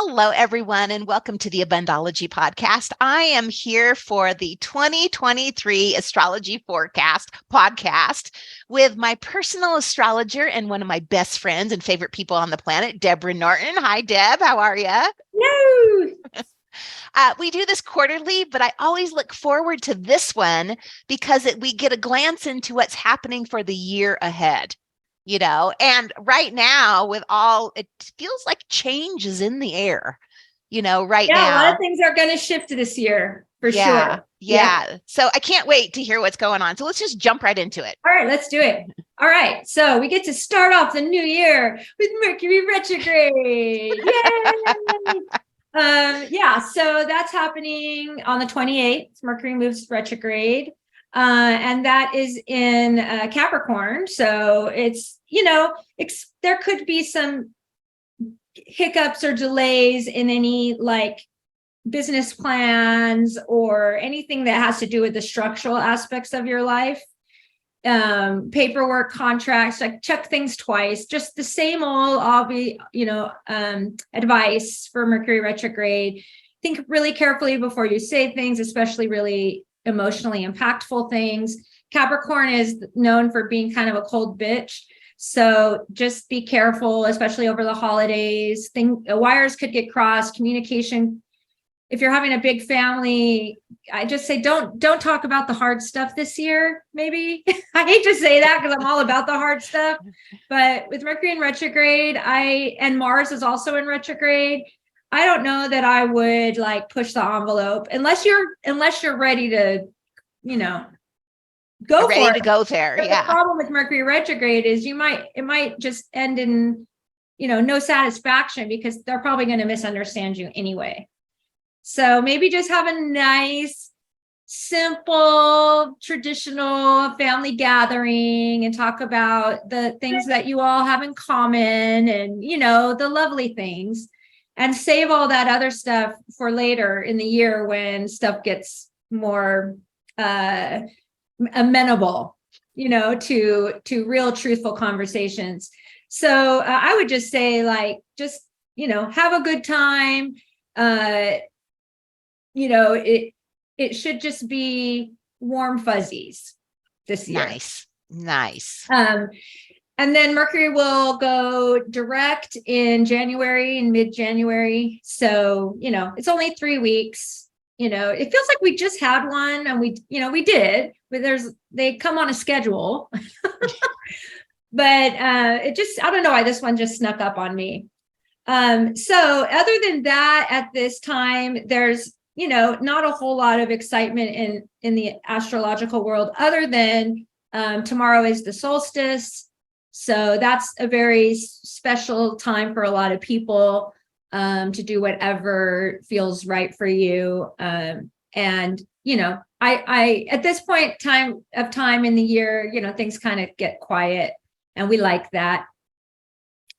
Hello, everyone, and welcome to the Abundology podcast. I am here for the 2023 Astrology Forecast podcast with my personal astrologer and one of my best friends and favorite people on the planet, Deborah Norton. Hi, Deb. How are you? No. We do this quarterly, but I always look forward to this one because we get a glance into what's happening for the year ahead. And right now it feels like change is in the air, right now. Yeah, a lot of things are going to shift this year for sure. Yeah. So I can't wait to hear what's going on. So let's just jump right into it. All right, let's do it. All right. So we get to start off the new year with Mercury Retrograde. Yay! So that's happening on the 28th. Mercury moves retrograde. And that is in Capricorn. So it's, there could be some hiccups or delays in any business plans or anything that has to do with the structural aspects of your life. Paperwork, contracts, check things twice, just the same old, advice for Mercury retrograde. Think really carefully before you say things, especially really emotionally impactful things. Capricorn is known for being kind of a cold bitch. So just be careful, especially over the holidays. Wires could get crossed, communication. If you're having a big family, I just say, don't talk about the hard stuff this year, maybe. I hate to say that because I'm all about the hard stuff, but with Mercury in retrograde, and Mars is also in retrograde, I don't know that I would push the envelope unless you're ready to, go ready for to it. go there. But yeah. The problem with Mercury retrograde is it might just end in, no satisfaction because they're probably going to misunderstand you anyway. So maybe just have a nice, simple, traditional family gathering and talk about the things that you all have in common and, the lovely things. And save all that other stuff for later in the year when stuff gets more amenable, to real truthful conversations. So I would just say, have a good time. It should just be warm fuzzies this year. Nice. And then Mercury will go direct in January and mid-January. So, it's only 3 weeks. It feels like we just had one and we did, but they come on a schedule. But I don't know why this one just snuck up on me. So other than that, at this time, there's, not a whole lot of excitement in the astrological world other than tomorrow is the solstice. So that's a very special time for a lot of people to do whatever feels right for you. I at this point time in the year, things kind of get quiet and we like that.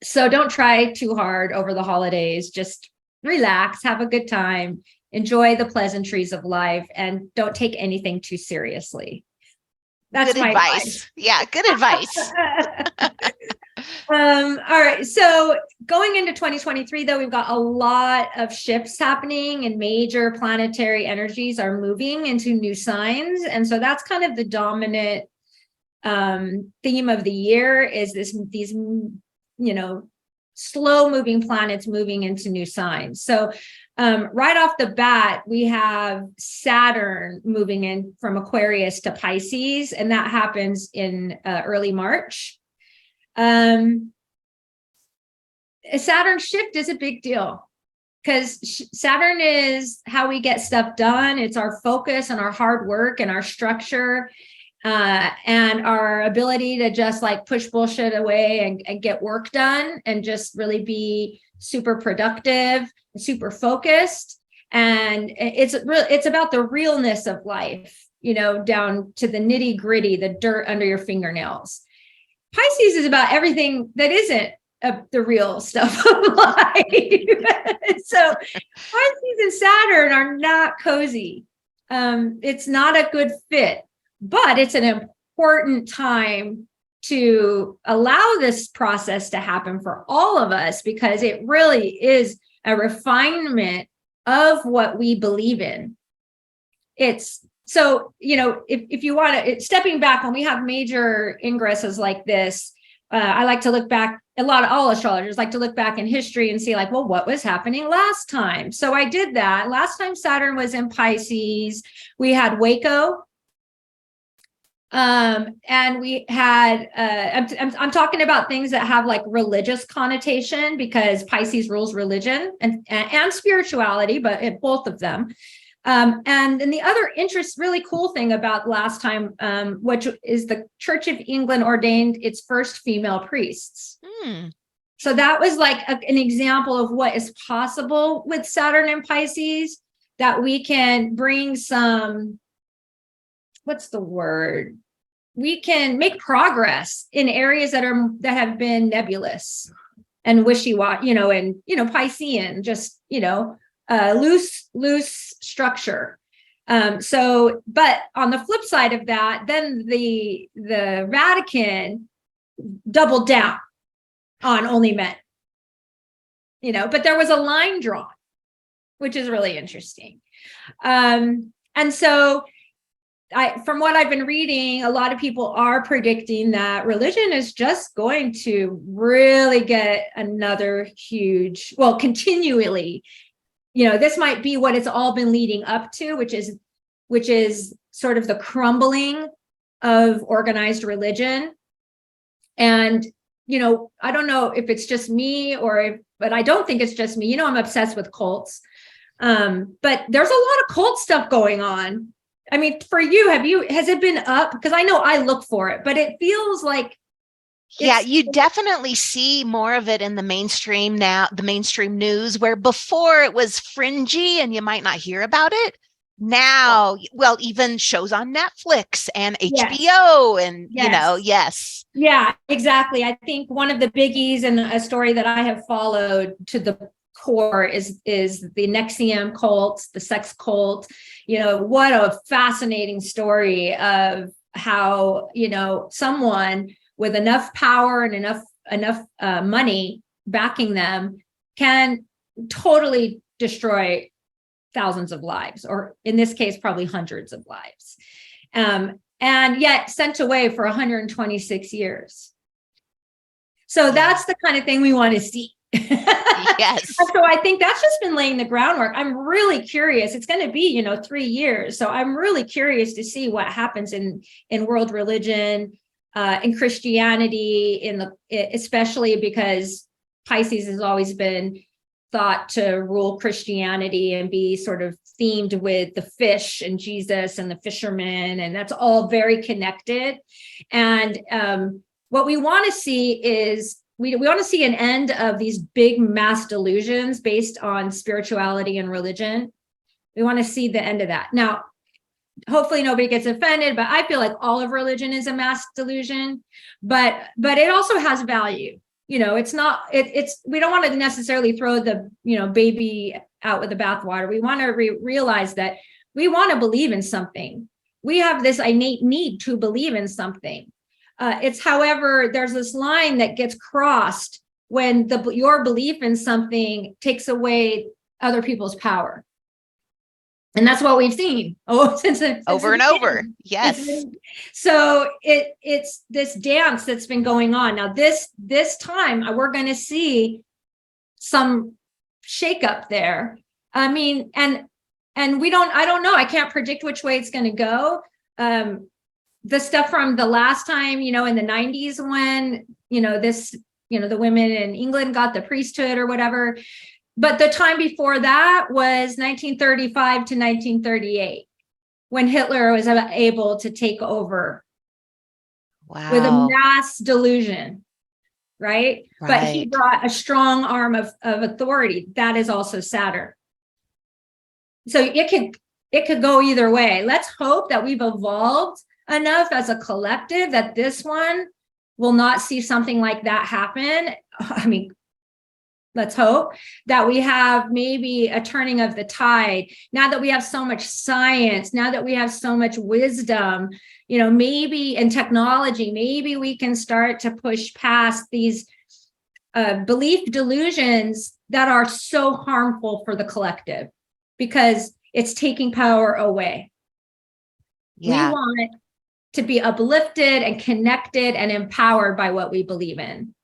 So don't try too hard over the holidays. Just relax, have a good time, enjoy the pleasantries of life, and don't take anything too seriously. That's good advice. Yeah, good advice. All right. So going into 2023, though, we've got a lot of shifts happening and major planetary energies are moving into new signs. And so that's kind of the dominant theme of the year is these slow moving planets moving into new signs. So right off the bat, we have Saturn moving in from Aquarius to Pisces, and that happens in early March. A Saturn shift is a big deal because Saturn is how we get stuff done. It's our focus and our hard work and our structure and our ability to just push bullshit away and get work done and just really be super productive, super focused. And it's about the realness of life, down to the nitty gritty, the dirt under your fingernails. Pisces is about everything that isn't the real stuff of life. So Pisces and Saturn are not cozy. It's not a good fit, but it's an important time to allow this process to happen for all of us, because it really is a refinement of what we believe in. It's so, if you want to, stepping back, when we have major ingresses like this, I like to look back. All astrologers like to look back in history and see, like, well, what was happening last time? So I did that. Last time Saturn was in Pisces, we had Waco. And we had, I'm talking about things that have like religious connotation, because Pisces rules religion and spirituality, but both of them. And then the other really cool thing about last time, which is the Church of England ordained its first female priests. So that was like an example of what is possible with Saturn and Pisces, that we can bring some, what's the word? We can make progress in areas that have been nebulous and wishy-washy, and Piscean, just loose structure. But on the flip side of that, then the Vatican doubled down on only men. But there was a line drawn, which is really interesting. And so from what I've been reading, a lot of people are predicting that religion is just going to really get another huge, continually, this might be what it's all been leading up to, which is sort of the crumbling of organized religion. And, I don't know if it's just me but I don't think it's just me. I'm obsessed with cults. But there's a lot of cult stuff going on. I mean, for you, has it been up? Because I know I look for it, but it feels like. Yeah, you definitely see more of it in the mainstream now, the mainstream news, where before it was fringy and you might not hear about it. Now, even shows on Netflix and HBO and, yes. Yeah, exactly. I think one of the biggies and a story that I have followed to the core is the NXIVM cult, the sex cult. What a fascinating story of how, someone with enough power and enough money backing them can totally destroy thousands of lives, or in this case, probably hundreds of lives, and yet sent away for 126 years. So that's the kind of thing we want to see. Yes. So I think that's just been laying the groundwork. I'm really curious. It's going to be, 3 years. So I'm really curious to see what happens in world religion, in Christianity, especially because Pisces has always been thought to rule Christianity and be sort of themed with the fish and Jesus and the fishermen, and that's all very connected. And what we want to see is we want to see an end of these big mass delusions based on spirituality and religion. We want to see the end of that. Now, hopefully nobody gets offended, but I feel like all of religion is a mass delusion, but it also has value. It's not, we don't want to necessarily throw the, baby out with the bathwater. We want to realize that we want to believe in something. We have this innate need to believe in something. However, there's this line that gets crossed when your belief in something takes away other people's power. And that's what we've seen since over and over. Yes. So it's this dance that's been going on. Now this time we're going to see some shakeup there. I mean, and I don't know. I can't predict which way it's going to go. The stuff from the last time, in the 90s when, the women in England got the priesthood or whatever. But the time before that was 1935 to 1938, when Hitler was able to take over. Wow. With a mass delusion, right? But he brought a strong arm of authority. That is also Saturn. So it could go either way. Let's hope that we've evolved enough as a collective that this one will not see something like that happen. I mean, let's hope that we have maybe a turning of the tide. Now that we have so much science, now that we have so much wisdom, maybe in technology, maybe we can start to push past these belief delusions that are so harmful for the collective because it's taking power away. Yeah. We want to be uplifted and connected and empowered by what we believe in.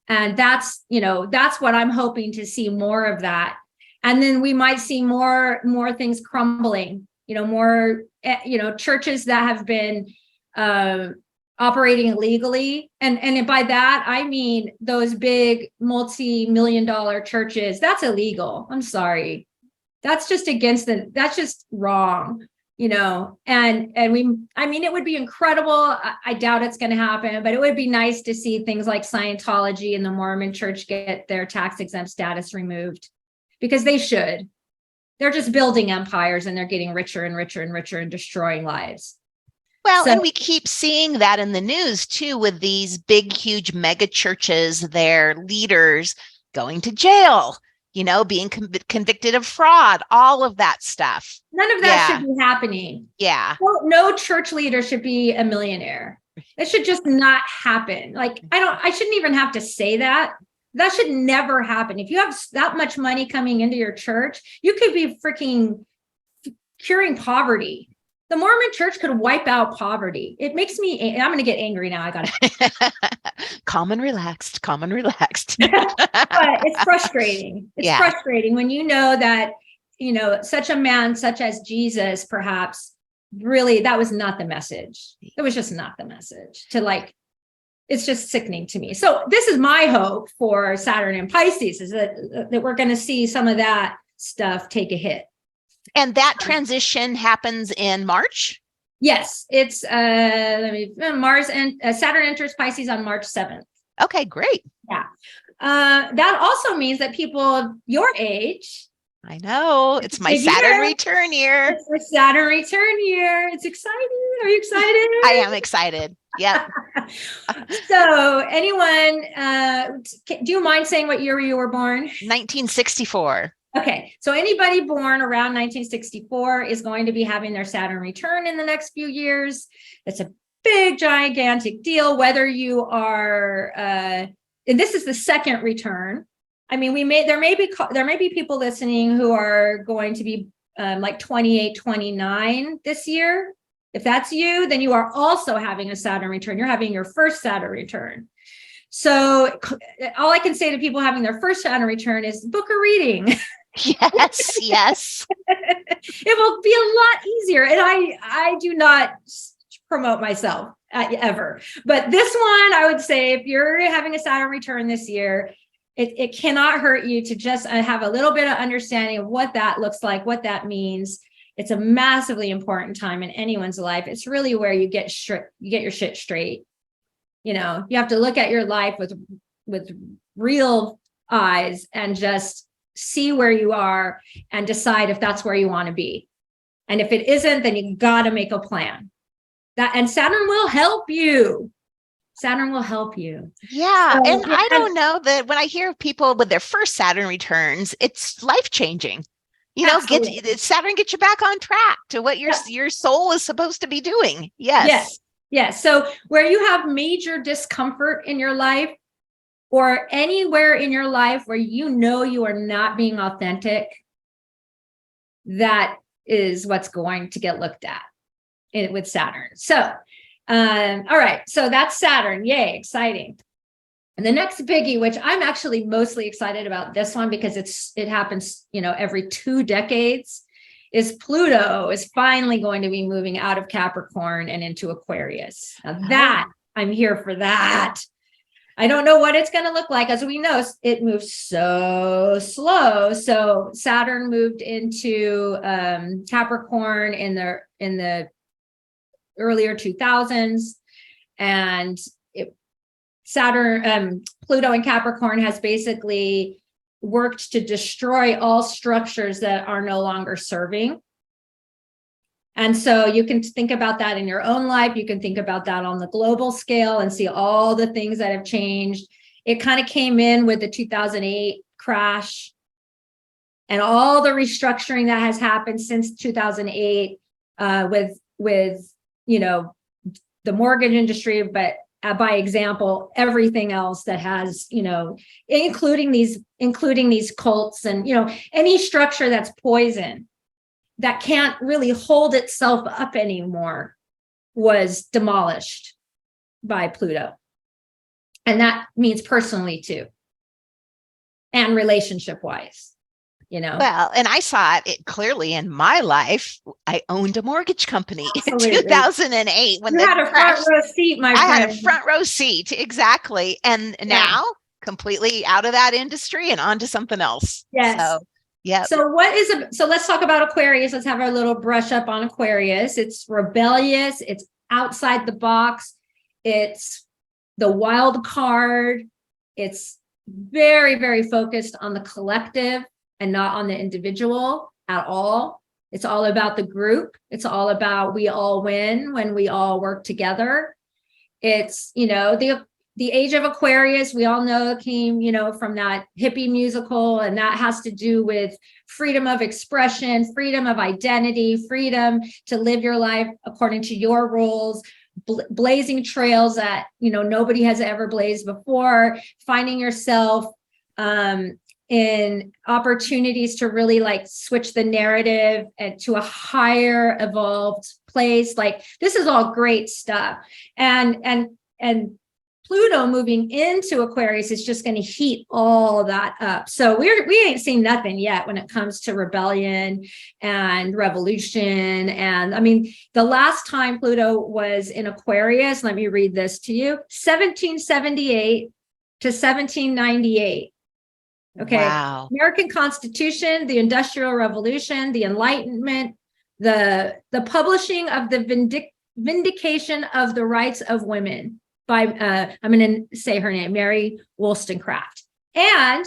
And that's what I'm hoping to see more of that. And then we might see more things crumbling, more, churches that have been operating illegally. And by that, I mean, those big multi-million-dollar churches, that's illegal. I'm sorry. That's just that's just wrong. It would be incredible. I doubt it's going to happen, but it would be nice to see things like Scientology and the Mormon Church get their tax exempt status removed, because they should. They're just building empires and they're getting richer and richer and richer and destroying lives. Well, and we keep seeing that in the news too, with these big, huge mega churches, their leaders going to jail, being convicted of fraud, all of that stuff. None of that should be happening. Yeah. No church leader should be a millionaire. It should just not happen. I shouldn't even have to say that. That should never happen. If you have that much money coming into your church, you could be freaking curing poverty. The Mormon Church could wipe out poverty. It makes me, I'm going to get angry now. I got to calm and relaxed. But it's frustrating. It's frustrating when you know that, such a man, such as Jesus, perhaps, really, that was not the message. It was just not the message it's just sickening to me. So this is my hope for Saturn and Pisces, is that we're going to see some of that stuff take a hit. And that transition happens in March? Yes, it's Mars and Saturn enters Pisces on March 7th. Okay, great. Yeah. That also means that people of your age. I know. It's my Saturn return year. It's my Saturn return year. It's exciting. Are you excited? I am excited. Yeah. So anyone, do you mind saying what year you were born? 1964. Okay, so anybody born around 1964 is going to be having their Saturn return in the next few years. It's a big, gigantic deal, whether you are, and this is the second return. I mean, there may be people listening who are going to be 28, 29 this year. If that's you, then you are also having a Saturn return. You're having your first Saturn return. So all I can say to people having their first Saturn return is book a reading. Yes. It will be a lot easier. And I do not promote myself ever. But this one, I would say, if you're having a Saturn return this year, it cannot hurt you to just have a little bit of understanding of what that looks like, what that means. It's a massively important time in anyone's life. It's really where you get your shit straight. You have to look at your life with real eyes and just see where you are and decide if that's where you want to be. And if it isn't, then you got to make a plan. And Saturn will help you. Saturn will help you. Yeah. So, and I don't know that when I hear people with their first Saturn returns, it's life-changing. Saturn gets you back on track to what your soul is supposed to be doing. Yes. So where you have major discomfort in your life, or anywhere in your life where you are not being authentic, that is what's going to get looked at with Saturn. So, all right. So that's Saturn. Yay, exciting. And the next biggie, which I'm actually mostly excited about this one because it happens, every 2 decades, is Pluto is finally going to be moving out of Capricorn and into Aquarius. Now that I'm here for that. I don't know what it's going to look like. As we know, it moves so slow. So Saturn moved into Capricorn in the earlier 2000s, and Pluto in Capricorn has basically worked to destroy all structures that are no longer serving. And so you can think about that in your own life. You can think about that on the global scale and see all the things that have changed. It kind of came in with the 2008 crash and all the restructuring that has happened since 2008 with the mortgage industry, but by example, everything else that has, including these cults and, any structure that's poison that can't really hold itself up anymore was demolished by Pluto. And that means personally too, and relationship wise. Well, and I saw it clearly in my life. I owned a mortgage company Absolutely. in 2008 when you had a front row seat, my friend. I had a front row seat, exactly. And now completely out of that industry and on to something else. Yes. So, yeah. So let's talk about Aquarius. Let's have our little brush up on Aquarius. It's rebellious. It's outside the box. It's the wild card. It's very, very focused on the collective and not on the individual at all. It's all about the group. It's all about we all win when we all work together. It's, the age of Aquarius, we all know came, from that hippie musical, and that has to do with freedom of expression, freedom of identity, freedom to live your life according to your rules, blazing trails that, nobody has ever blazed before, finding yourself, in opportunities to really switch the narrative and to a higher evolved place. This is all great stuff. And Pluto moving into Aquarius is just going to heat all that up. So we ain't seen nothing yet when it comes to rebellion and revolution. And I mean, the last time Pluto was in Aquarius, let me read this to you, 1778 to 1798. Okay. Wow. American Constitution, the Industrial Revolution, the Enlightenment, the publishing of the Vindication of the Rights of Women by, I'm going to say her name, Mary Wollstonecraft, and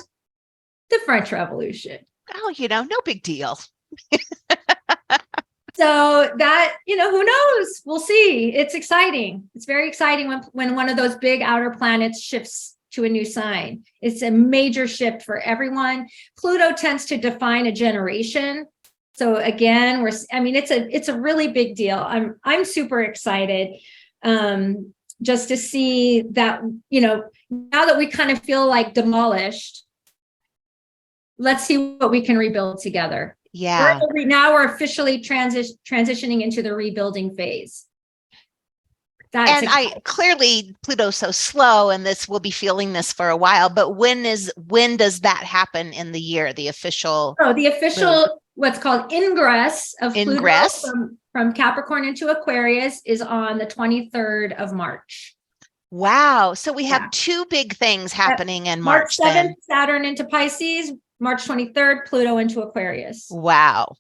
the French Revolution. Oh, no big deal. So that, who knows? We'll see. It's exciting. It's very exciting when one of those big outer planets shifts to a new sign. It's a major shift for everyone. Pluto tends to define a generation. So again, it's a really big deal. I'm super excited just to see that, now that we kind of feel demolished, let's see what we can rebuild together. Yeah. Now we're officially transitioning into the rebuilding phase. Clearly Pluto's so slow, and we'll be feeling this for a while, but when does that happen in the year, the official move? What's called ingress of Ingress? Pluto from Capricorn into Aquarius is on the 23rd of March. Wow. So we have two big things happening in March 7th, then. Saturn into Pisces, March 23rd, Pluto into Aquarius. Wow.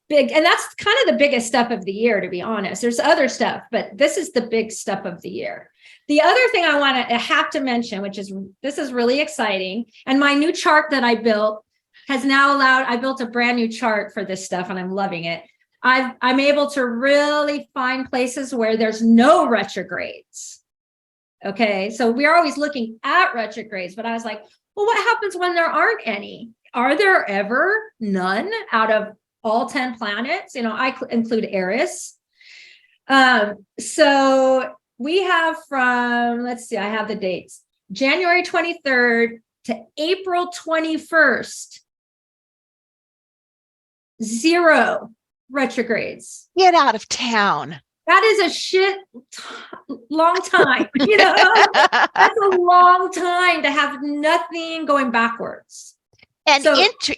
Big. And that's kind of the biggest stuff of the year, to be honest. There's other stuff, but this is the big stuff of the year. The other thing I have to mention, this is really exciting. And my new chart that I built I built a brand new chart for this stuff, and I'm loving it. I'm able to really find places where there's no retrogrades. Okay. So we're always looking at retrogrades, but I was like, well, what happens when there aren't any? Are there ever none out of all 10 planets? I include Eris. So we have from, let's see, I have the dates, January 23rd to April 21st, 0 retrogrades. Get out of town. That is a long time. That's a long time to have nothing going backwards. And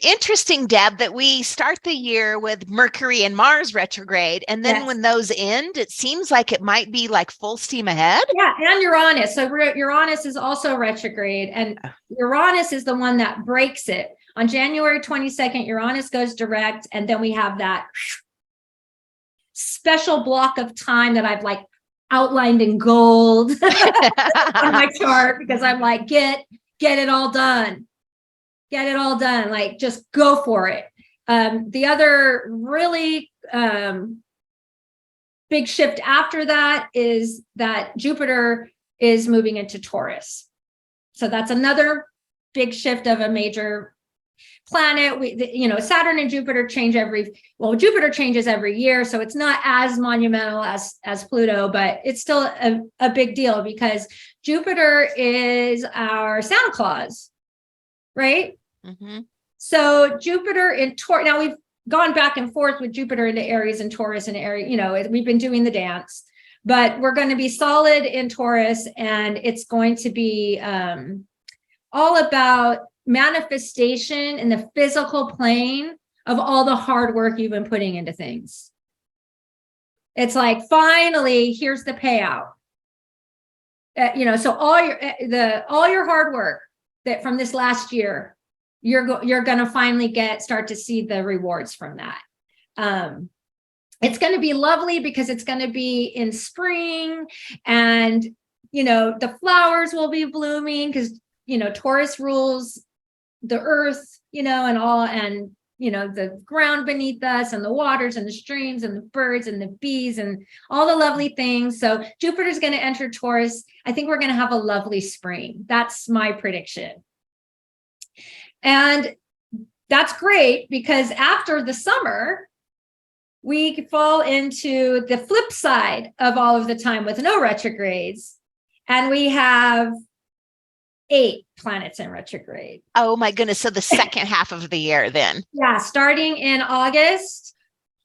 interesting, Deb, that we start the year with Mercury and Mars retrograde. And then when those end, it seems like it might be full steam ahead. Yeah. And Uranus. So Uranus is also retrograde. And Uranus is the one that breaks it. On January 22nd, Uranus goes direct. And then we have that special block of time that I've outlined in gold on my chart, because I'm get it all done. Get it all done. Just go for it. The other really big shift after that is that Jupiter is moving into Taurus. So that's another big shift of a major planet. Saturn and Jupiter Jupiter changes every year, so it's not as monumental as Pluto, but it's still a big deal because Jupiter is our Santa Claus, right? Mm-hmm. So Jupiter in Taurus. Now we've gone back and forth with Jupiter into Aries and Taurus and Aries. We've been doing the dance, but we're going to be solid in Taurus, and it's going to be all about manifestation in the physical plane of all the hard work you've been putting into things. It's like, finally, here's the payout. So all your hard work that from this last year, you're going to finally start to see the rewards from that. It's going to be lovely because it's going to be in spring, and the flowers will be blooming because Taurus rules the earth, and all, and the ground beneath us, and the waters and the streams and the birds and the bees and all the lovely things. So Jupiter's going to enter Taurus. I think we're going to have a lovely spring. That's my prediction. And that's great because after the summer, we fall into the flip side of all of the time with no retrogrades. And we have 8 planets in retrograde. Oh my goodness. So the second half of the year then. Yeah, starting in August,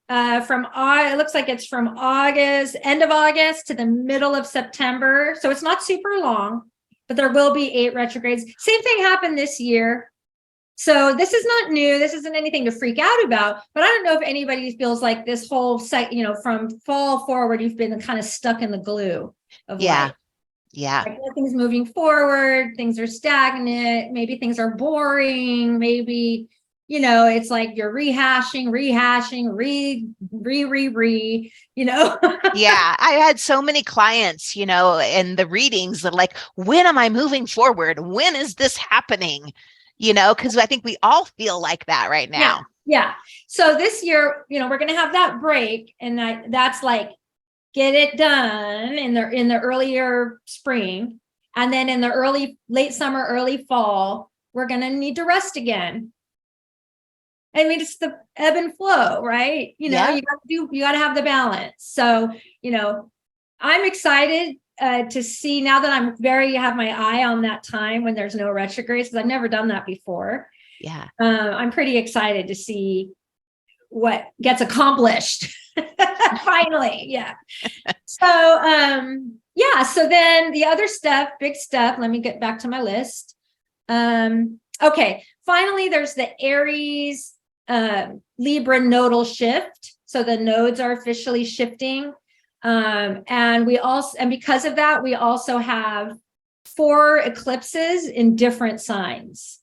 it looks like it's from end of August to the middle of September. So it's not super long, but there will be 8 retrogrades. Same thing happened this year. So this is not new. This isn't anything to freak out about, but I don't know if anybody feels like this whole from fall forward, you've been kind of stuck in the glue of life. Yeah. Like nothing's moving forward. Things are stagnant. Maybe things are boring. Maybe, it's like you're rehashing, Yeah. I had so many clients, in the readings that like, when am I moving forward? When is this happening? Because I think we all feel like that right now. Yeah. So this year, we're going to have that break, and that's like, get it done in the earlier spring, and then in the late summer, early fall, we're going to need to rest again. I mean, it's the ebb and flow, right? You got to have the balance. So, I'm excited to see now that have my eye on that time when there's no retrogrades, because I've never done that before. Yeah. I'm pretty excited to see what gets accomplished. Finally. Yeah. So, so then the other stuff, big stuff, let me get back to my list. Okay. Finally, there's the Aries, Libra nodal shift. So the nodes are officially shifting. And because of that, we also have 4 eclipses in different signs.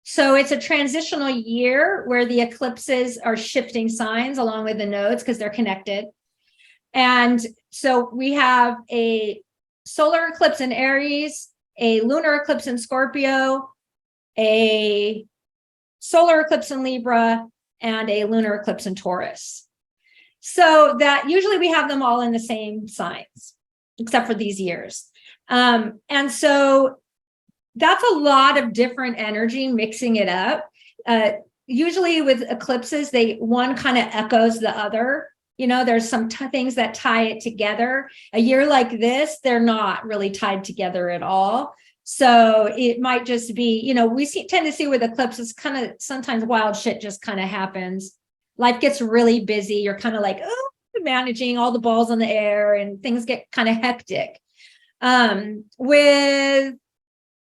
So it's a transitional year where the eclipses are shifting signs along with the nodes because they're connected. And so we have a solar eclipse in Aries, a lunar eclipse in Scorpio, a solar eclipse in Libra, and a lunar eclipse in Taurus. So that usually we have them all in the same signs, except for these years. And so that's a lot of different energy mixing it up. Usually with eclipses, one kind of echoes the other. There's some things that tie it together. A year like this, they're not really tied together at all. So it might just be, we tend to see with eclipses, kind of sometimes wild shit just kind of happens. Life gets really busy. You're kind of like, managing all the balls in the air, and things get kind of hectic. With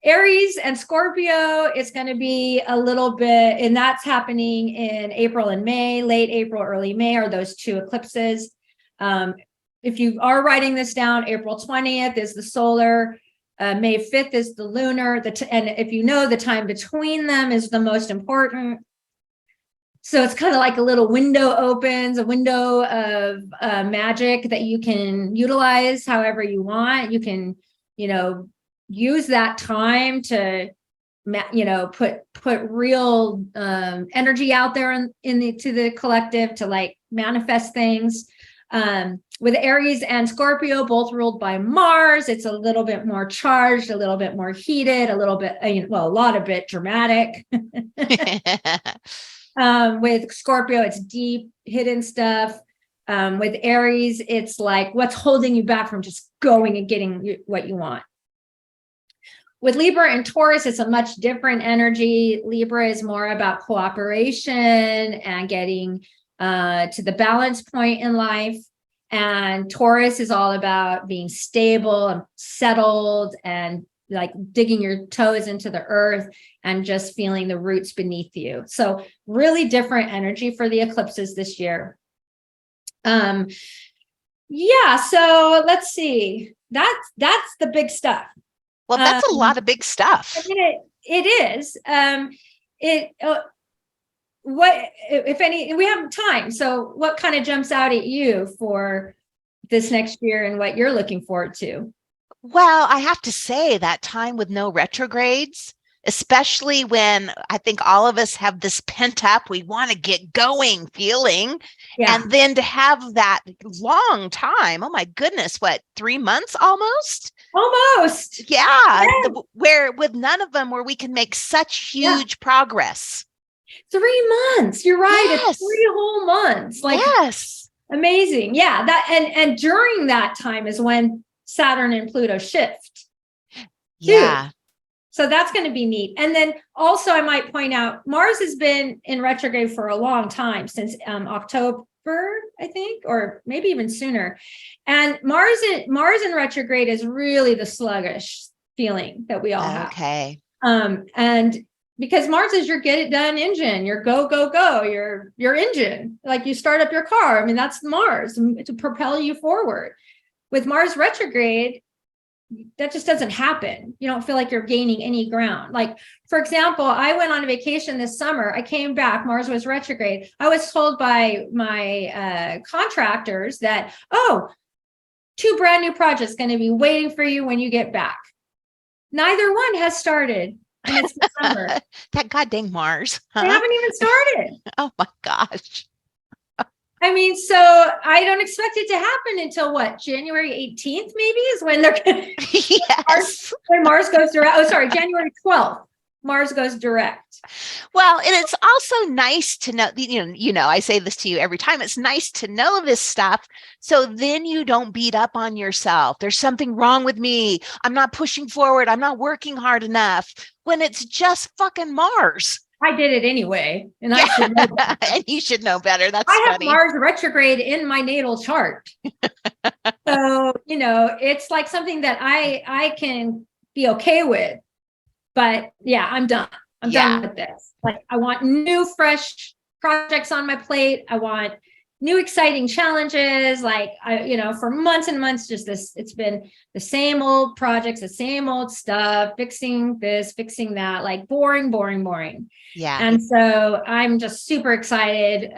Aries and Scorpio, it's going to be a little bit, and that's happening in April and May. Late April, early May are those 2 eclipses. If you are writing this down, April 20th is the solar, May 5th is the lunar, and if the time between them is the most important. So it's kind of like a little window opens, a window of magic that you can utilize however you want. You can, use that time to, put real energy out there to the collective to like manifest things. With Aries and Scorpio, both ruled by Mars, it's a little bit more charged, a little bit more heated, a little bit, well, a lot of bit dramatic. With Scorpio, it's deep, hidden stuff. With Aries, it's like, what's holding you back from just going and getting what you want? With Libra and Taurus, it's a much different energy. Libra is more about cooperation and getting to the balance point in life. And Taurus is all about being stable and settled and like digging your toes into the earth and just feeling the roots beneath you. So really different energy for the eclipses this year. Yeah, so let's see. That's the big stuff. Well, that's a lot of big stuff. I mean, it is. What, if any, we have time. So what kind of jumps out at you for this next year and what you're looking forward to? Well, I have to say that time with no retrogrades, especially when I think all of us have this pent up, we want to get going feeling. Yeah. And then to have that long time, oh my goodness, what, 3 months almost? Almost. Yeah. Where with none of them where we can make such huge progress. 3 months. You're right. Yes. It's 3 whole months. Like, yes. Amazing. Yeah. That and during that time is when Saturn and Pluto shift. Yeah. So that's going to be neat. And then also I might point out Mars has been in retrograde for a long time, since October, I think, or maybe even sooner. And Mars in retrograde is really the sluggish feeling that we all have. Okay. And because Mars is your get it done engine, your go, go, go, your engine, like you start up your car. I mean, that's Mars to propel you forward. With Mars retrograde, that just doesn't happen. You don't feel like you're gaining any ground. Like, for example, I went on a vacation this summer. I came back, Mars was retrograde. I was told by my contractors that, 2 brand new projects going to be waiting for you when you get back. Neither one has started. And it's December. That goddamn Mars. Huh? They haven't even started. Oh my gosh. I mean, so I don't expect it to happen until what, January 18th, maybe is when they're going to, yes. when Mars goes direct. January 12th, Mars goes direct. Well, and it's also nice to know, I say this to you every time. It's nice to know this stuff. So then you don't beat up on yourself. There's something wrong with me. I'm not pushing forward. I'm not working hard enough, when it's just fucking Mars. I did it anyway, and I should know better. And you should know better. That's I funny. have Mars retrograde in my natal chart. So, it's like something that I can be okay with. But yeah, I'm done. I'm done with this. Like, I want new, fresh projects on my plate. I want new, exciting challenges. Like, for months and months, just this, it's been the same old projects, the same old stuff, fixing this, fixing that, like boring, boring, boring. Yeah. And so I'm just super excited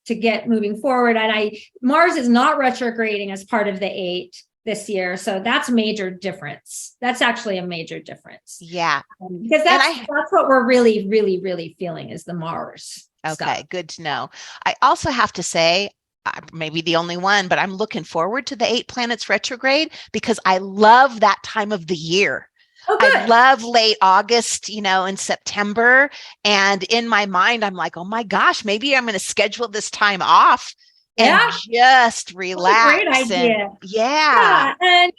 to get moving forward. And Mars is not retrograding as part of the 8 this year. So that's a major difference. That's actually a major difference. Yeah. Because that's what we're really, really, really feeling is the Mars. Okay, stuff. Good to know. I also have to say, maybe the only one, but I'm looking forward to the 8 planets retrograde because I love that time of the year. Oh, good. I love late August, in September. And in my mind, I'm like, oh my gosh, maybe I'm going to schedule this time off and just relax. Great idea. Yeah. And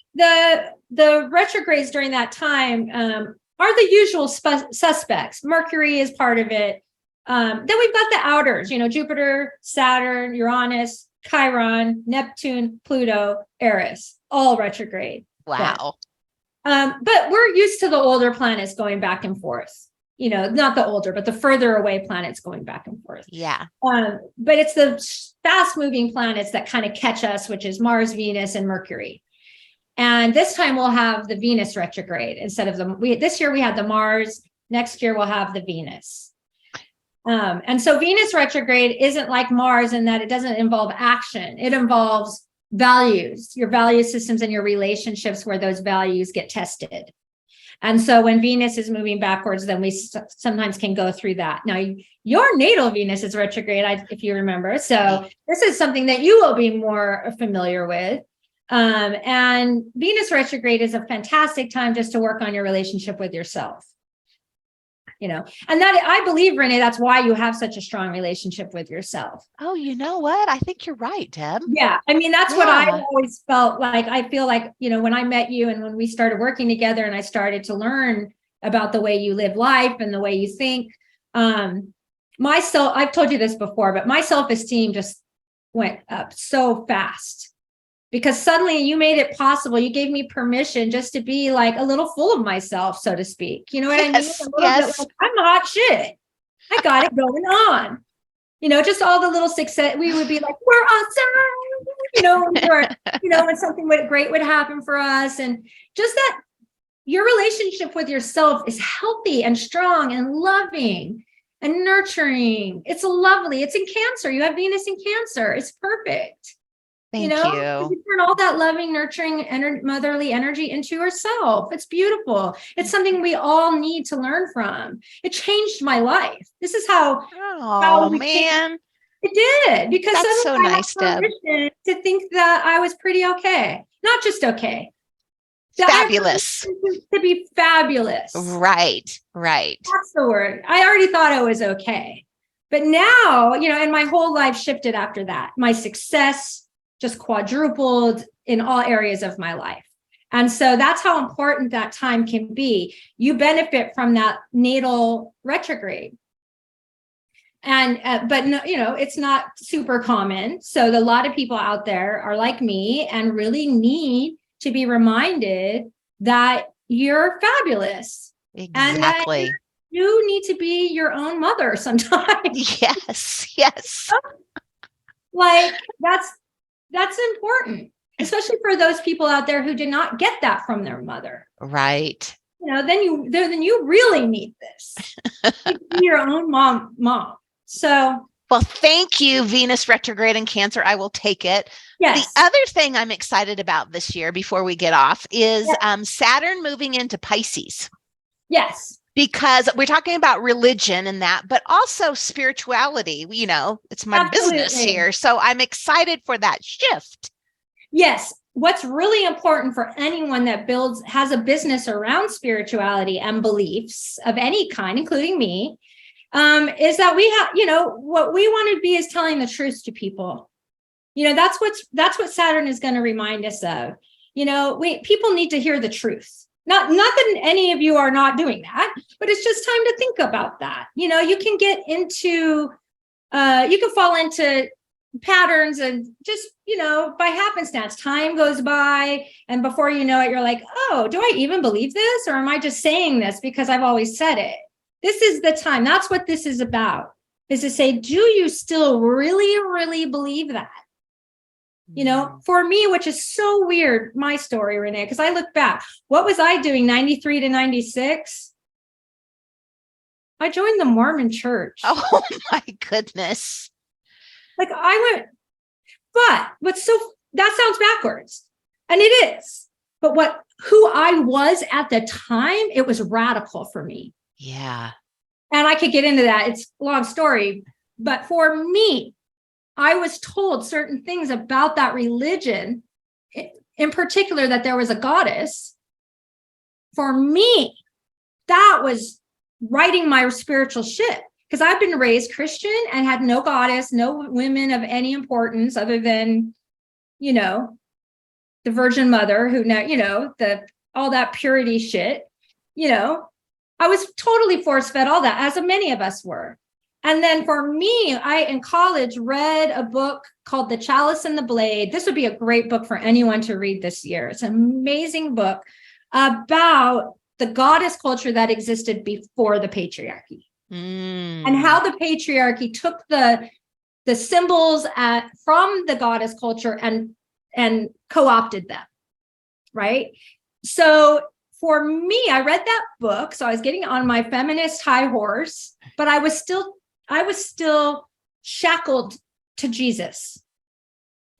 the retrogrades during that time are the usual suspects. Mercury is part of it. Then we've got the outers, Jupiter, Saturn, Uranus, Chiron, Neptune, Pluto, Eris, all retrograde. Wow. But we're used to the older planets going back and forth, not the older, but the further away planets going back and forth. Yeah. But it's the fast moving planets that kind of catch us, which is Mars, Venus, and Mercury. And this time we'll have the Venus retrograde instead of this year we had the Mars. Next year we'll have the Venus. And so Venus retrograde isn't like Mars in that it doesn't involve action. It involves values, your value systems and your relationships where those values get tested. And so when Venus is moving backwards, then we sometimes can go through that. Now, your natal Venus is retrograde, if you remember. So this is something that you will be more familiar with. And Venus retrograde is a fantastic time just to work on your relationship with yourself. And that, I believe, Renee, that's why you have such a strong relationship with yourself. Oh, you know what? I think you're right, Deb. Yeah. I mean, that's what I always felt like. I feel like, when I met you and when we started working together and I started to learn about the way you live life and the way you think, I've told you this before, but my self-esteem just went up so fast. Because suddenly you made it possible. You gave me permission just to be like a little full of myself, so to speak. You know what I mean? Yes. Bit like, I'm hot shit. I got it going on. Just all the little success. We would be like, we're awesome. When something great would happen for us. And just that your relationship with yourself is healthy and strong and loving and nurturing. It's lovely. It's in Cancer. You have Venus in Cancer. It's perfect. Thank you. You turn all that loving, nurturing, motherly energy into yourself. It's beautiful. It's something we all need to learn from. It changed my life. This is how. Oh, man. It did, because that's so nice, Deb. To think that I was pretty okay, not just okay. Fabulous. To be fabulous. Right. That's the word. I already thought I was okay, but now, and my whole life shifted after that. My success just quadrupled in all areas of my life. And so that's how important that time can be. You benefit from that natal retrograde. And, but no, it's not super common. So a lot of people out there are like me and really need to be reminded that you're fabulous. Exactly. And that you need to be your own mother sometimes. Yes. Like that's important, especially for those people out there who did not get that from their mother. Right. Then you really need this. Your own mom. So, well, thank you, Venus retrograde in Cancer. I will take it. Yes. The other thing I'm excited about this year before we get off is Saturn moving into Pisces. Yes. Because we're talking about religion and that, but also spirituality. It's my business here. So I'm excited for that shift. Yes. What's really important for anyone that has a business around spirituality and beliefs of any kind, including me, is that we have, what we want to be is telling the truth to people. That's what Saturn is going to remind us of. People need to hear the truth. Not that any of you are not doing that, but it's just time to think about that. You can get into, you can fall into patterns and just, by happenstance, time goes by. And before you know it, you're like, oh, do I even believe this? Or am I just saying this because I've always said it? This is the time. That's what this is about, is to say, do you still really, really believe that? For me, which is so weird, my story, Renee, because I look back, what was I doing 93 to 96? I joined the Mormon church. Oh my goodness. Like I went, but that sounds backwards. And it is. But who I was at the time, it was radical for me. Yeah. And I could get into that. It's a long story. But for me, I was told certain things about that religion, in particular, that there was a goddess. For me, that was writing my spiritual ship, because I've been raised Christian and had no goddess, no women of any importance other than, the Virgin Mother, who now, all that purity shit, I was totally force-fed all that, as many of us were. And then for me, I, in college, read a book called The Chalice and the Blade. This would be a great book for anyone to read this year. It's an amazing book about the goddess culture that existed before the patriarchy. And how the patriarchy took the symbols from the goddess culture and co-opted them, right? So for me, I read that book, so I was getting on my feminist high horse, but I was still shackled to Jesus,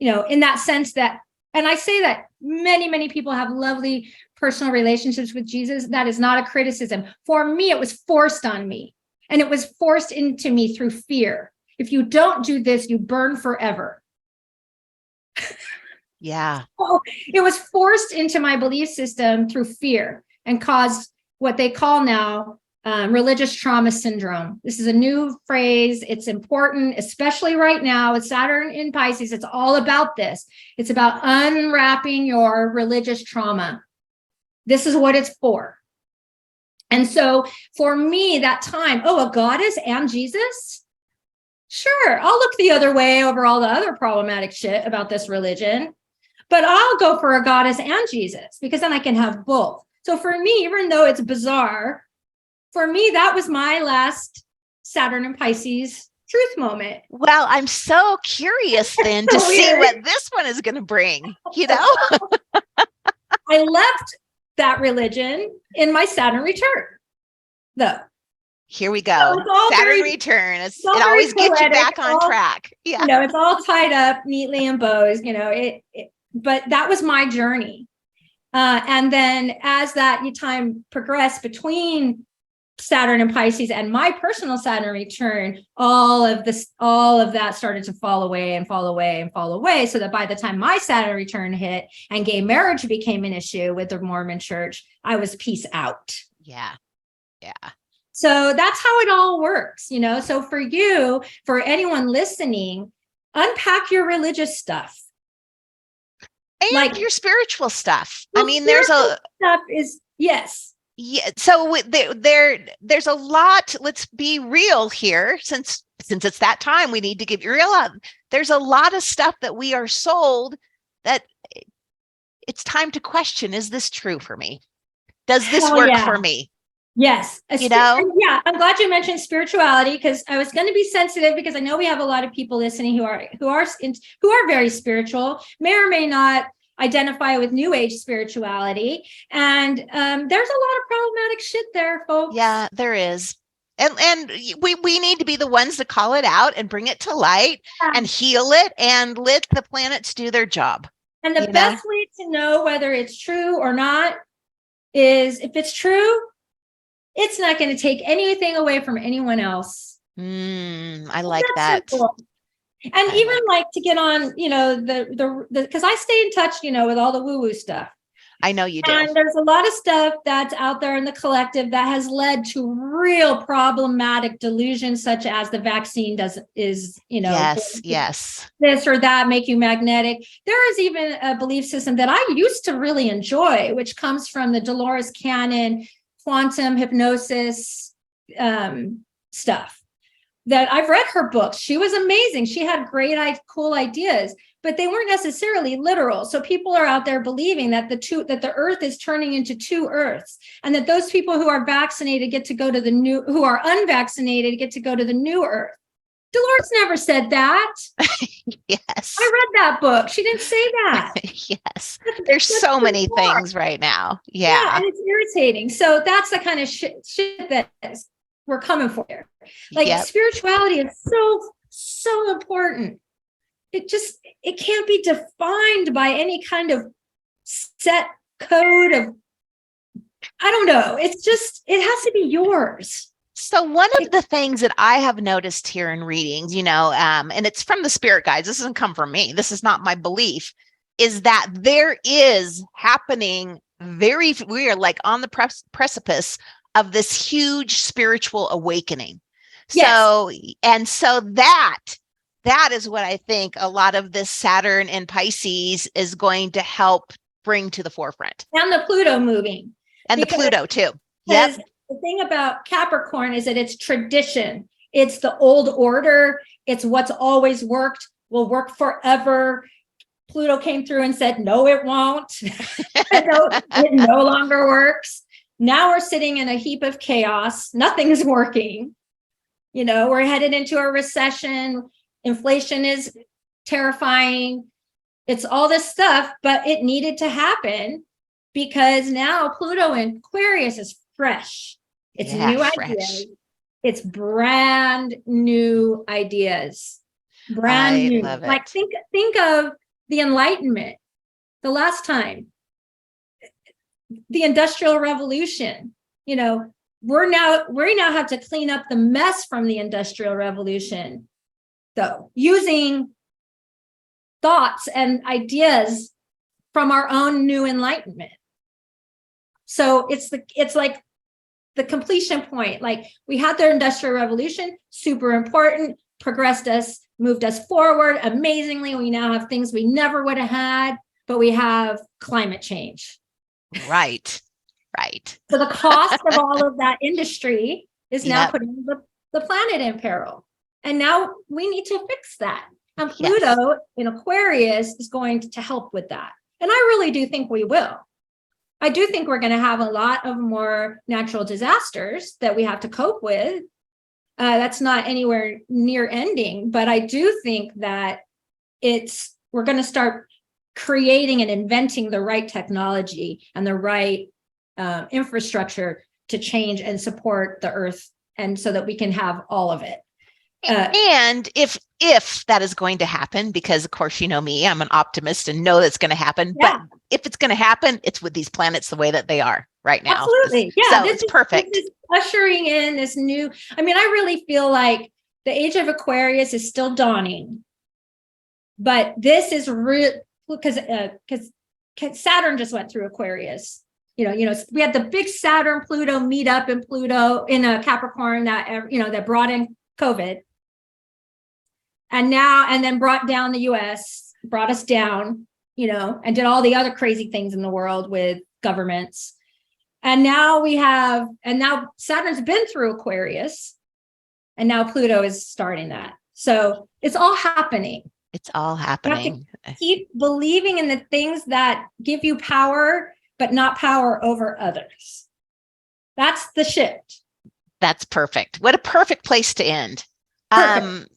in that sense that, and I say that many, many people have lovely personal relationships with Jesus, that is not a criticism. For me, it was forced on me, and it was forced into me through fear. If you don't do this, you burn forever. Yeah. So it was forced into my belief system through fear and caused what they call now religious trauma syndrome. This is a new phrase. It's important, especially right now with Saturn in Pisces. It's all about this. It's about unwrapping your religious trauma. This is what it's for. And so for me, that time, a goddess and Jesus? Sure, I'll look the other way over all the other problematic shit about this religion, but I'll go for a goddess and Jesus because then I can have both. So for me, even though it's bizarre, for me, that was my last Saturn and Pisces truth moment. Well, I'm so curious then to see what this one is going to bring, I left that religion in my Saturn return, though. Here we go. So Saturn return. It always gets you back on track. Yeah. It's all tied up neatly in bows, but that was my journey. And then as that time progressed between Saturn and Pisces and my personal Saturn return, all of that started to fall away and fall away and fall away. So that by the time my Saturn return hit and gay marriage became an issue with the Mormon church, I was peace out. Yeah. Yeah. So that's how it all works, So for you, for anyone listening, unpack your religious stuff. And your spiritual stuff. I mean, there's stuff is, yes. Yeah. So there's a lot. Let's be real here. Since it's that time, we need to give you real up. There's a lot of stuff that we are sold that it's time to question. Is this true for me? Does this work for me? Yes. Yeah. I'm glad you mentioned spirituality because I was going to be sensitive because I know we have a lot of people listening who are very spiritual, may or may not identify with New Age spirituality. And there's a lot of problematic shit there, folks. Yeah, there is. And we need to be the ones to call it out and bring it to light and heal it and let the planets do their job. And the best way to know whether it's true or not is if it's true, it's not going to take anything away from anyone else. I like that. Simple. And even to get on, because I stay in touch, with all the woo-woo stuff. I know you do. And there's a lot of stuff that's out there in the collective that has led to real problematic delusions, such as the vaccine yes, this or that, make you magnetic. There is even a belief system that I used to really enjoy, which comes from the Dolores Cannon quantum hypnosis stuff that I've read her books. She was amazing. She had great, cool ideas, but they weren't necessarily literal. So people are out there believing that the earth is turning into two earths and that those people who are vaccinated get to go to who are unvaccinated get to go to the new earth. Dolores never said that. Yes. I read that book. She didn't say that. Yes. There's so many things right now. Yeah. And it's irritating. So that's the kind of shit that we're coming for here. Spirituality is so important. It can't be defined by any kind of set code of, I don't know. It has to be yours. So one of the things that I have noticed here in readings, and it's from the spirit guides, this doesn't come from me, this is not my belief, is that there is happening we are on the precipice of this huge spiritual awakening. Yes. So that is what I think a lot of this Saturn and Pisces is going to help bring to the forefront. And the Pluto moving. And the Pluto too. Yep. The thing about Capricorn is that it's tradition. It's the old order. It's what's always worked, will work forever. Pluto came through and said, no, it won't. It no longer works. Now we're sitting in a heap of chaos. Nothing's working. We're headed into a recession. Inflation is terrifying. It's all this stuff, but it needed to happen because now Pluto in Aquarius is fresh. It's new ideas. It's brand new ideas. Brand new. Love it. Think of the Enlightenment. The last time the Industrial Revolution. You know, we now have to clean up the mess from the Industrial Revolution, though, using thoughts and ideas from our own new enlightenment. So it's like the completion point. Like, we had the Industrial Revolution, super important, progressed us, moved us forward amazingly. We now have things we never would have had, but we have climate change. Right. So the cost of all of that industry is now Yep. putting the planet in peril. And now we need to fix that. And Yes. Pluto in Aquarius is going to help with that. And I really do think we will. I do think we're going to have a lot of more natural disasters that we have to cope with. That's not anywhere near ending, but I do think that we're going to start creating and inventing the right technology and the right infrastructure to change and support the earth, and so that we can have all of it. And if that is going to happen, because of course, you know me, I'm an optimist and know that's going to happen. Yeah. But if it's going to happen, it's with these planets the way that they are right now. Absolutely. Yeah. So it's perfect. This is ushering in this new, I mean, I really feel like the age of Aquarius is still dawning, but this is real, because Saturn just went through Aquarius. You know, we had the big Saturn Pluto meet up in Pluto in a Capricorn that brought in COVID. And then brought down the US, brought us down, and did all the other crazy things in the world with governments. And now Saturn's been through Aquarius, and now Pluto is starting that. So it's all happening. It's all happening. Keep believing in the things that give you power, but not power over others. That's the shift. That's perfect. What a perfect place to end.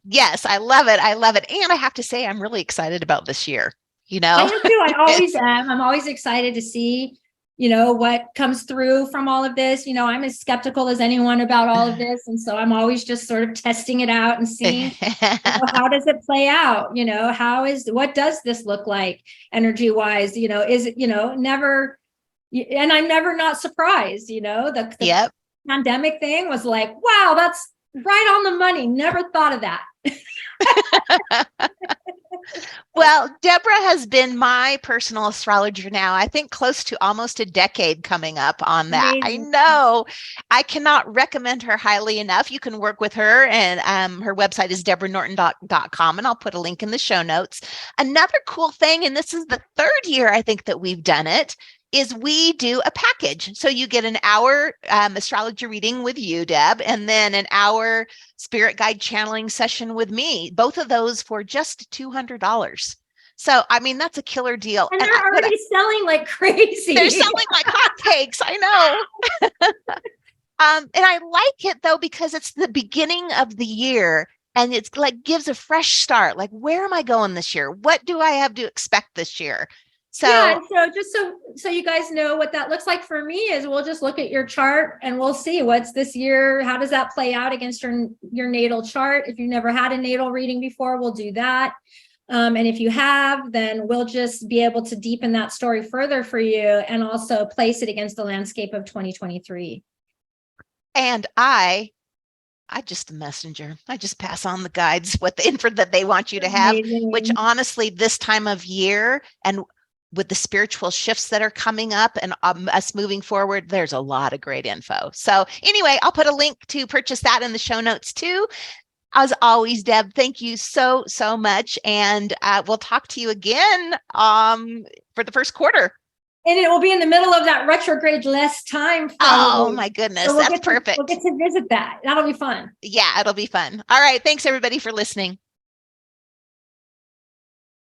Yes, I love it. And I have to say, I'm really excited about this year. I am too. I always am. I'm always excited to see, what comes through from all of this. I'm as skeptical as anyone about all of this. And so I'm always just sort of testing it out and seeing how does it play out? What does this look like energy wise? Is it, never, and I'm never not surprised, the Yep. pandemic thing was like, wow, that's right on the money. Never thought of that. Well, Deborah has been my personal astrologer now, I think close to almost a decade coming up on that. Amazing. I know. I cannot recommend her highly enough. You can work with her, and her website is deborahnorton.com, and I'll put a link in the show notes. Another cool thing, and this is the third year I think that we've done it, is we do a package. So you get an hour astrology reading with you, Deb, and then an hour spirit guide channeling session with me. Both of those for just $200. So, I mean, that's a killer deal. And they're already selling like crazy. They're selling like hotcakes. I know. And I like it though, because it's the beginning of the year. And it's like gives a fresh start. Like, where am I going this year? What do I have to expect this year? So, yeah, so just so you guys know what that looks like for me is we'll just look at your chart and we'll see what's this year. How does that play out against your natal chart? If you've never had a natal reading before, we'll do that. And if you have, then we'll just be able to deepen that story further for you and also place it against the landscape of 2023. And I just a messenger. I just pass on the guides, what the info that they want you to have, Amazing. which honestly, this time of year and with the spiritual shifts that are coming up and us moving forward, there's a lot of great info. So anyway, I'll put a link to purchase that in the show notes too. As always, Deb, thank you so, so much. And we'll talk to you again for the first quarter. And it will be in the middle of that retrograde less time. Oh my goodness. So That's perfect. We'll get to visit that. That'll be fun. Yeah, it'll be fun. All right. Thanks everybody for listening.